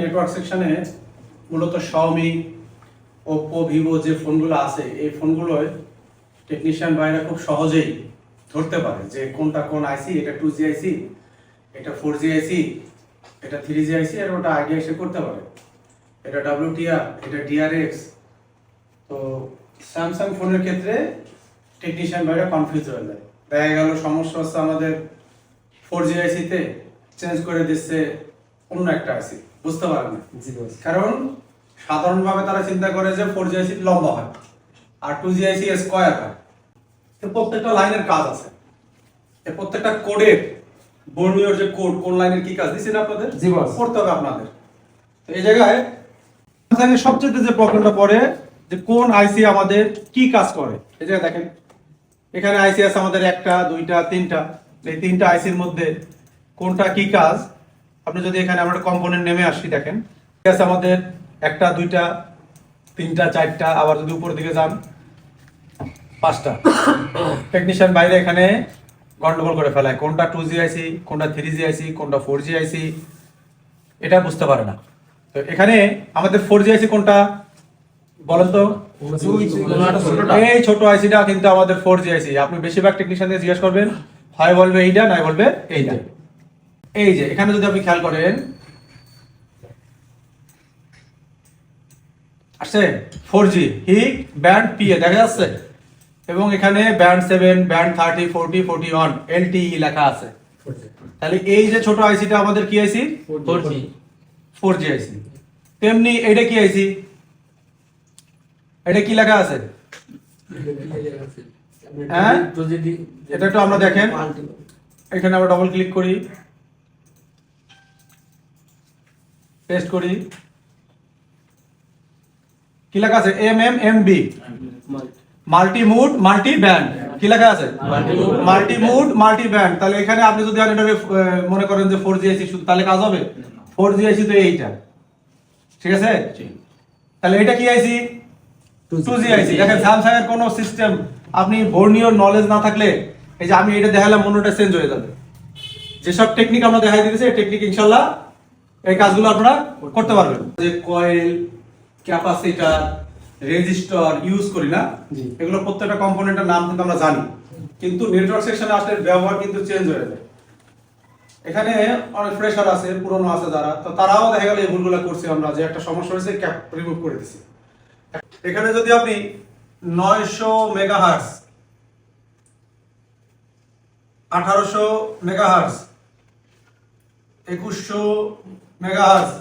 Network সেকশনে মূলত Xiaomi, Oppo, Vivo যে ফোনগুলো আছে এই ফোনগুলোয় টেকনিশিয়ান ভাইরা খুব সহজেই ধরতে পারে যে কোনটা কোন আইসি, এটা 2G আইসি, এটা 4G আইসি, এটা 3G আইসি, আর ওটা আইডিয়া এসে করতে পারে, এটা WTR, এটা DRX। তো স্যামসাং ফোনের ক্ষেত্রে টেকনিশিয়ান ভাইরা কনফিউজ হয়ে যায়, দেখা গেল সমস্যা হচ্ছে আমাদের 4G আইসিতে চেঞ্জ করে দিচ্ছে অন্য একটা আইসি, বুঝতে পারে না। কারণ সাধারণভাবে তারা চিন্তা করে যে 4G আইসি লম্বা হয় আর 2G আইসি স্কয়ার হয়। তো প্রত্যেকটা লাইনের কাজ আছে, এই প্রত্যেকটা কোডের বর্ণীয় যে কোড কোন লাইনের কি কাজ দিছেন আপনাদের পড়তে হবে আপনাদের। তো এই জায়গায় সবচেয়ে যে প্রবলেমটা পড়ে যে কোন আইসি আমাদের কি কাজ করে। এই জায়গায় দেখেন এখানে আইসি আছে আমাদের একটা, দুইটা, তিনটা। এই তিনটা আইসির মধ্যে কোনটা কি কাজ, আপনি যদি এখানে আমরা কম্পোনেন্ট নেমে আসি দেখেন আছে আমাদের একটা, দুইটা, তিনটা, চারটা, আবার যদি উপরের দিকে যান 5টা। টেকনিশিয়ান বাইরে এখানে গন্ডগোল করে ফেলায় কোনটা 2G আইসি, কোনটা 3G আইসি, কোনটা 4G আইসি, এটা বুঝতে পারে না। তো এখানে আমাদের 4G আইসি কোনটা বলেন তো? এই ছোট আইসিটা কিন্তু আমাদের 4G আইসি। আপনি বেশিরভাগ টেকনিশিয়ানদের জিজ্ঞেস করবেন, হয় বলবে এইটা, নয় বলবে এইটা। এই যে এখানে যদি আপনি খেয়াল করেন আসছে 4G হিক ব্যান্ড PA দেখা যাচ্ছে, এবং এখানে ব্যান্ড 7, ব্যান্ড 30, 40, 41 LTE লেখা আছে। তাহলে এই যে ছোট আইসিটা আমাদের কি আইসি? 4G আইসি। তেমনি এটা কি আইসি? এটা কি লেখা আছে? হ্যাঁ, এটা একটু আমরা দেখেন, এখানে আমরা ডবল ক্লিক করি, পেস্ট করি, কি লেখা আছে? MMMB multi mode multi band. কি লেখা আছে? Multi mode multi band. তাহলে এখানে আপনি যদি মনে করেন যে 4G আইসি শুধু, তাহলে কাজ হবে? 4G আইসি তো এইটা, ঠিক আছে? তাহলে এটা কি আইসি? 2G আইসি। দেখেন স্যামসাং এর কোনো সিস্টেম আপনি বর্ণীয় নলেজ না থাকলে, এই যে আমি এটা দেখালাম মনোটা চেঞ্জ হয়ে যাবে। যেসব টেকনিক আমরা দেখাই দিয়েছি এই টেকনিক ইনশাআল্লাহ এই কাজগুলো আপনারা করতে পারবেন। যে কয়েল, ক্যাপাসিটর, রেজিস্টর ইউজ করি না, এগুলো প্রত্যেকটা কম্পোনেন্টের নাম কিন্তু আমরা জানি, কিন্তু নেটওয়ার্ক সেকশনে আসলে ব্যবহার কিন্তু চেঞ্জ হয়ে যায়। এখানে অনেক ফ্রেশার আছে, পুরনো আছে যারা, তো তারাও দেখা গেল এই ভুলগুলো করছি আমরা, যে একটা সমস্যা হয়েছে ক্যাপ রিমুভ করে দিছি। এখানে যদি আপনি 900 মেগাহার্টজ, 1800 মেগাহার্টজ, 2100 মেগাহার্টজ